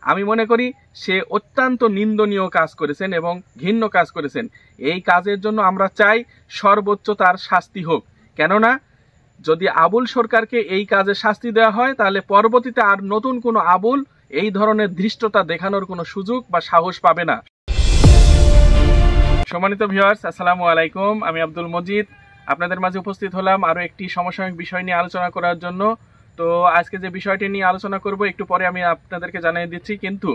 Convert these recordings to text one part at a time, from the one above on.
আমি মনে করি সে অত্যন্ত নিন্দনীয় কাজ করেছেন এবং ঘৃণ্য কাজ করেছেন। এই কাজের জন্য আমরা চাই সর্বোচ্চ তার শাস্তি হোক। কেননা যদি আবুল সরকারকে এই কাজে শাস্তি দেওয়া হয় তাহলে পরবর্তীতে আর নতুন কোনো আবুল এই ধরনের ধৃষ্টতা দেখানোর কোনো সুযোগ বা সাহস পাবে না। সম্মানিত ভিউয়ার্স, আসসালামু আলাইকুম। আমি আব্দুল মজিদ আপনাদের মাঝে উপস্থিত হলাম আরও একটি সমসাময়িক বিষয় নিয়ে আলোচনা করার জন্য। তো আজকে যে বিষয়টি নিয়ে আলোচনা করব একটু পরে আমি আপনাদেরকে জানিয়ে দিচ্ছি, কিন্তু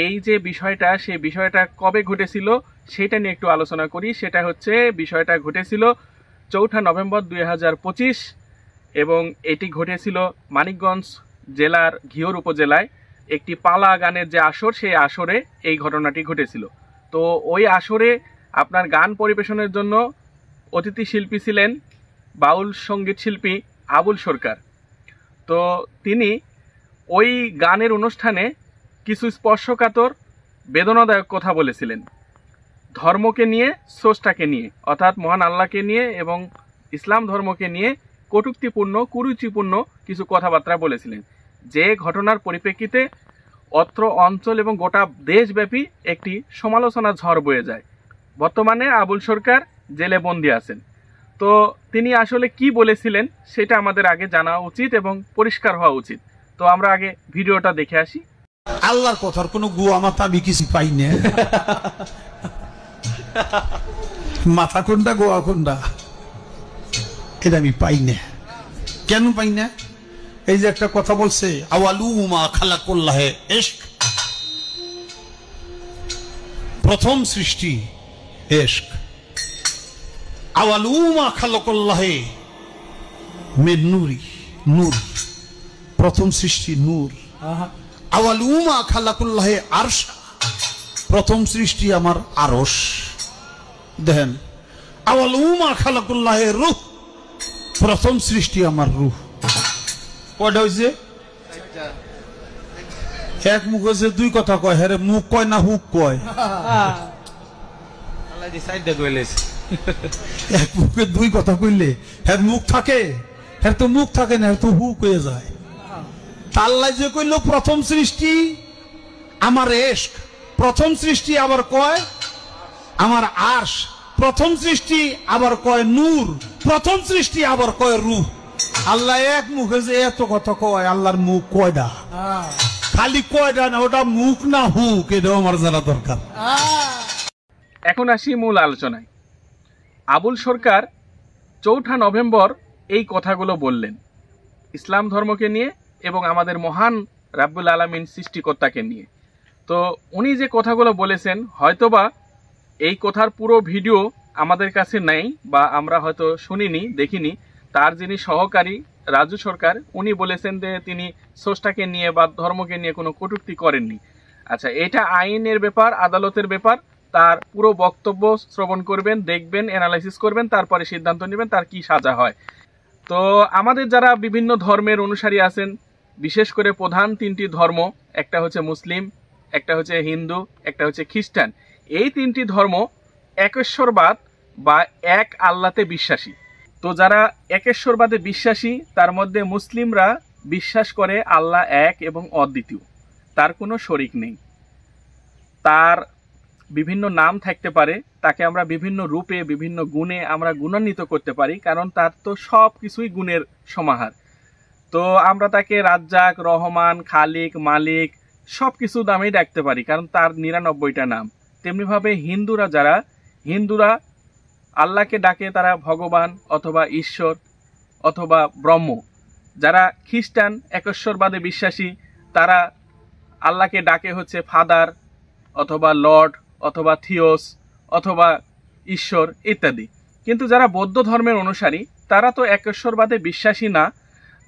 এই যে বিষয়টা, সেই বিষয়টা কবে ঘটেছিল সেটা নিয়ে একটু আলোচনা করি। সেটা হচ্ছে, বিষয়টা ঘটেছিল 4 নভেম্বর 2025 এবং এটি ঘটেছিল মানিকগঞ্জ জেলার ঘিওর উপজেলায় একটি পালা গানের যে আসর, সেই আসরে এই ঘটনাটি ঘটেছিল। তো ওই আসরে আপনার গান পরিবেশনের জন্য অতিথি শিল্পী ছিলেন বাউল সঙ্গীত শিল্পী আবুল সরকার। তো তিনি ওই গানের অনুষ্ঠানে কিছু স্পর্শকাতর বেদনাদায়ক কথা বলেছিলেন, ধর্মকে নিয়ে, স্রষ্টাকে নিয়ে, অর্থাৎ মহান আল্লাহকে নিয়ে এবং ইসলাম ধর্মকে নিয়ে কটূক্তিপূর্ণ, কুরুচিপূর্ণ কিছু কথাবার্তা বলেছিলেন, যে ঘটনার পরিপ্রেক্ষিতে অত্র অঞ্চল এবং গোটা দেশব্যাপী একটি সমালোচনা ঝড় বয়ে যায়। বর্তমানে আবুল সরকার জেলে বন্দী আছেন। তো তিনি আসলে কি বলেছিলেন সেটা আমাদের আগে জানা উচিত এবং পরিষ্কার হওয়া উচিত। তো আমরা আগে ভিডিওটা দেখে আসি। আল্লাহর কথার কোনো গুয়া মাথা আমি কিছু পাই না। মাথা কোনটা গোয়া কোনটা এটা আমি পাই না। কেন পাই না? এই যে একটা কথা বলছে, আওয়ালু মা খালাকুল্লাহে ইশক, প্রথম সৃষ্টি ইশক। আওয়ালু মা খালাকুল্লাহে মিন নূরি, নূর, প্রথম সৃষ্টি নূর। আওয়ালু মা খালাকুল্লাহে আরশ, প্রথম সৃষ্টি আমার আরশ। দেখেন, আওয়ালু মা খালাকুল্লাহে রূহ, প্রথম সৃষ্টি আমার রূহ। কয়টা হয়েছে? এক মুখ হয়েছে, দুই কথা কয়। হ্যাঁ, মুখ কয় না হুক কয়? এক মুখে দুই কথা কইলে হ্যাঁ মুখ থাকে, হ্যাঁ তো মুখ থাকে না, তো হুক হয়ে যায়। আল্লাহ যে কইল প্রথম সৃষ্টি আমার ইশক, প্রথম সৃষ্টি আবার কয় আমার আরশ, প্রথম সৃষ্টি আবার কয় নূর, প্রথম সৃষ্টি আবার কয় রূহ। আল্লাহ এক মুখে যে এত কথা কয়, আল্লাহর মুখ কয়টা? খালি কয়টা না, ওটা মুখ না হুক, এটাও আমার জানা দরকার। এখন আসি মূল আলোচনায়। আবুল সরকার 4 নভেম্বর এই কথাগুলো বললেন ইসলাম ধর্মকে নিয়ে এবং আমাদের মহান রাব্বুল আলামিন সৃষ্টিকর্তাকে নিয়ে। তো উনি যে কথাগুলো বলেছেন, হয়তোবা এই কথার পুরো ভিডিও আমাদের কাছে নেই বা আমরা হয়তো শুনিনি, দেখিনি। তার যিনি সহকারী রাজু সরকার, উনি বলেছেন যে তিনি স্রষ্টাকে নিয়ে বা ধর্মকে নিয়ে কোনো কটূক্তি করেননি। আচ্ছা, এটা আইনের ব্যাপার, আদালতের ব্যাপার। তার পুরো বক্তব্য শ্রবণ করবেন, দেখবেন, অ্যানালাইসিস করবেন, তারপরে সিদ্ধান্ত নেবেন তার কি সাজা হয়। তো আমাদের যারা বিভিন্ন ধর্মের অনুসারী আছেন, বিশেষ করে প্রধান 3টি ধর্ম, একটা হচ্ছে মুসলিম, একটা হচ্ছে হিন্দু, একটা হচ্ছে খ্রিস্টান। এই 3টি ধর্ম একেশ্বরবাদ বা এক আল্লাহতে বিশ্বাসী। তো যারা একেশ্বরবাদে বিশ্বাসী, তার মধ্যে মুসলিমরা বিশ্বাস করে আল্লাহ এক এবং অদ্বিতীয়, তার কোনো শরিক নেই। তার বিভিন্ন নাম থাকতে পারে, তাকে আমরা বিভিন্ন রূপে, বিভিন্ন গুণে আমরা গুণান্বিত করতে পারি, কারণ তার তো সব কিছুই গুণের সমাহার। তো আমরা তাকে রাজ্জাক, রহমান, খালিক, মালিক সব কিছু নামেই ডাকতে পারি, কারণ তার 99টা নাম। তেমনিভাবে হিন্দুরা আল্লাহকে ডাকে তারা ভগবান অথবা ঈশ্বর অথবা ব্রহ্ম। যারা খ্রিস্টান একেশ্বরবাদে বিশ্বাসী, তারা আল্লাহকে ডাকে হচ্ছে ফাদার অথবা লর্ড অথবা থিওস অথবা ঈশ্বর ইত্যাদি। কিন্তু যারা বৌদ্ধ ধর্মের অনুসারী, তারা তো একেশ্বরবাদে বিশ্বাসী না।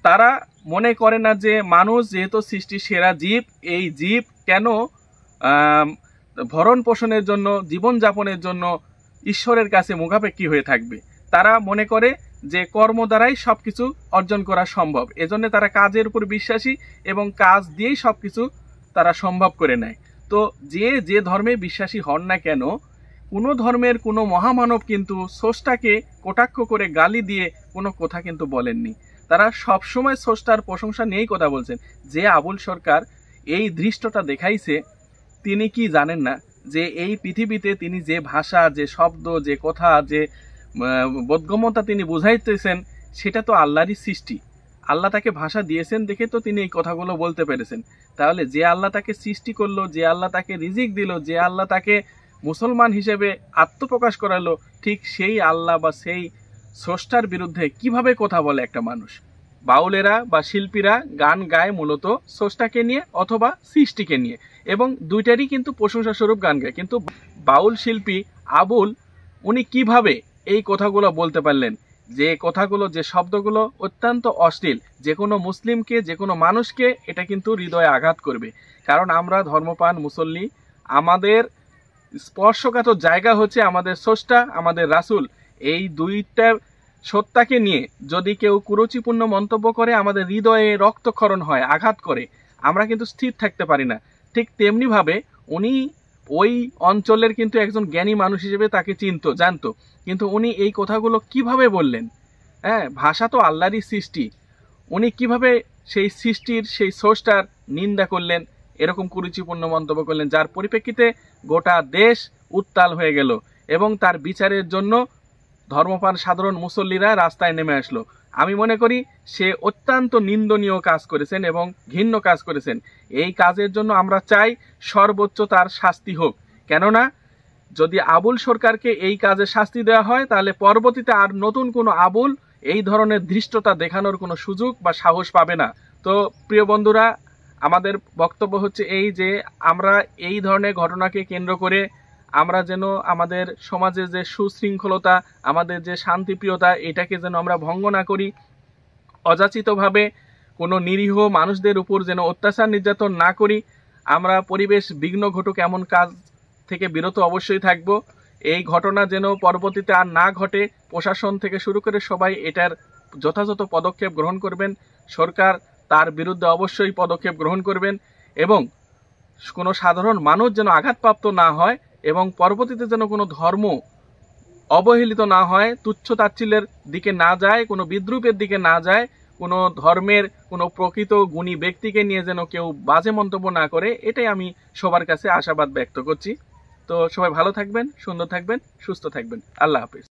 তারা মনে করে না যে মানুষ যেহেতু সৃষ্টির সেরা জীব, এই জীব কেন ভরণ পোষণের জন্য, জীবনযাপনের জন্য ঈশ্বরের কাছে মুখাপেক্ষী হয়ে থাকবে। তারা মনে করে যে কর্ম দ্বারাই সবকিছু অর্জন করা সম্ভব, এজন্য তারা কাজের উপর বিশ্বাসী এবং কাজ দিয়েই সবকিছু তারা সম্ভব করে নেয়। তো যে ধর্মে বিশ্বাসী হন না কেন, কোনো ধর্মের কোনো মহামানব কিন্তু স্রষ্টাকে কটাক্ষ করে গালি দিয়ে কোনো কথা কিন্তু বলেননি। তারা সবসময় স্রষ্টার প্রশংসা নিয়েই কথা বলছেন। যে আবুল সরকার এই দৃষ্টতা দেখাইছে, তিনি কি জানেন না যে এই পৃথিবীতে তিনি যে ভাষা, যে শব্দ, যে কথা, যে বোধগম্যতা তিনি বুঝাইতেছেন, সেটা তো আল্লাহরই সৃষ্টি। আল্লাহ তাকে ভাষা দিয়েছেন দেখে তো তিনি এই কথাগুলো বলতে পেরেছেন। তাহলে যে আল্লাহ তাকে সৃষ্টি করলো, যে আল্লাহ তাকে রিজিক দিল, যে আল্লাহ তাকে মুসলমান হিসেবে আত্মপ্রকাশ করালো, ঠিক সেই আল্লাহ বা সেই স্রষ্টার বিরুদ্ধে কিভাবে কথা বলে একটা মানুষ? বাউলেরা বা শিল্পীরা গান গায় মূলত স্রষ্টাকে নিয়ে অথবা সৃষ্টিকে নিয়ে, এবং দুইটারই কিন্তু প্রশংসা স্বরূপ গান গায়। কিন্তু বাউল শিল্পী আবুল, উনি কিভাবে এই কথাগুলো বলতে পারলেন? যে কথাগুলো, যে শব্দগুলো অত্যন্ত অশ্লীল, যে কোনো মুসলিমকে, যে কোনো মানুষকে এটা কিন্তু হৃদয়ে আঘাত করবে। কারণ আমরা ধর্মপ্রাণ মুসল্লি, আমাদের স্পর্শকাতর জায়গা হচ্ছে আমাদের স্রষ্টা, আমাদের রাসূল। এই দুইটা সত্তাকে নিয়ে যদি কেউ কুরুচিপূর্ণ মন্তব্য করে, আমাদের হৃদয়ে রক্তক্ষরণ হয়, আঘাত করে, আমরা কিন্তু স্থির থাকতে পারি না। ঠিক তেমনি ভাবে উনি ওই অঞ্চলের কিন্তু একজন জ্ঞানী মানুষ হিসেবে তাকে জানতো, কিন্তু উনি এই কথাগুলো কিভাবে বললেন? হ্যাঁ, ভাষা তো আল্লাহরই সৃষ্টি, উনি কিভাবে সেই সৃষ্টির, সেই স্রষ্টার নিন্দা করলেন, এরকম কুরুচিপূর্ণ মন্তব্য করলেন, যার পরিপ্রেক্ষিতে গোটা দেশ উত্তাল হয়ে গেল এবং তার বিচারের জন্য ধর্মপ্রাণ সাধারণ মুসল্লিরা রাস্তায় নেমে আসলো। আমি মনে করি সে অত্যন্ত নিন্দনীয় কাজ করেছেন এবং ঘৃণ্য কাজ করেছেন। এই কাজের জন্য আমরা চাই সর্বোচ্চ তার শাস্তি হোক। কেননা যদি আবুল সরকারকে এই কাজে শাস্তি দেওয়া হয়, তাহলে পরবর্তীতে আর নতুন কোনো আবুল এই ধরনের ধৃষ্টতা দেখানোর কোনো সুযোগ বা সাহস পাবে না। তো প্রিয় বন্ধুরা, আমাদের বক্তব্য হচ্ছে এই যে আমরা এই ধরনের ঘটনাকে কেন্দ্র করে আমরা যেন আমাদের সমাজের যে সুশৃঙ্খলতা, আমাদের যে শান্তিপ্রিয়তা, এটাকে যেন আমরা ভঙ্গ না করি। অযাচিতভাবে কোনো নিরীহ মানুষদের উপর যেন অত্যাচার নির্যাতন না করি। আমরা পরিবেশ বিঘ্ন ঘটুক এমন কাজ থেকে বিরত অবশ্যই থাকব। এই ঘটনা যেন পরবর্তীতে আর না ঘটে, প্রশাসন থেকে শুরু করে সবাই এটার যথাযথ পদক্ষেপ গ্রহণ করবেন। সরকার তার বিরুদ্ধে অবশ্যই পদক্ষেপ গ্রহণ করবেন এবং কোনো সাধারণ মানুষ যেন আঘাতপ্রাপ্ত না হয় এবং পরবর্তীতে যেন কোনো ধর্ম অবহেলিত না হয়, তুচ্ছ তাচ্ছিল্যের দিকে না যায়, কোনো বিদ্রুপের দিকে না যায়, কোনো ধর্মের কোনো প্রকৃত গুণী ব্যক্তিকে নিয়ে যেন কেউ বাজে মন্তব্য না করে, এটাই আমি সবার কাছে আশাবাদ ব্যক্ত করছি। তো সবাই ভালো থাকবেন, সুন্দর থাকবেন, সুস্থ থাকবেন। আল্লাহ হাফেজ।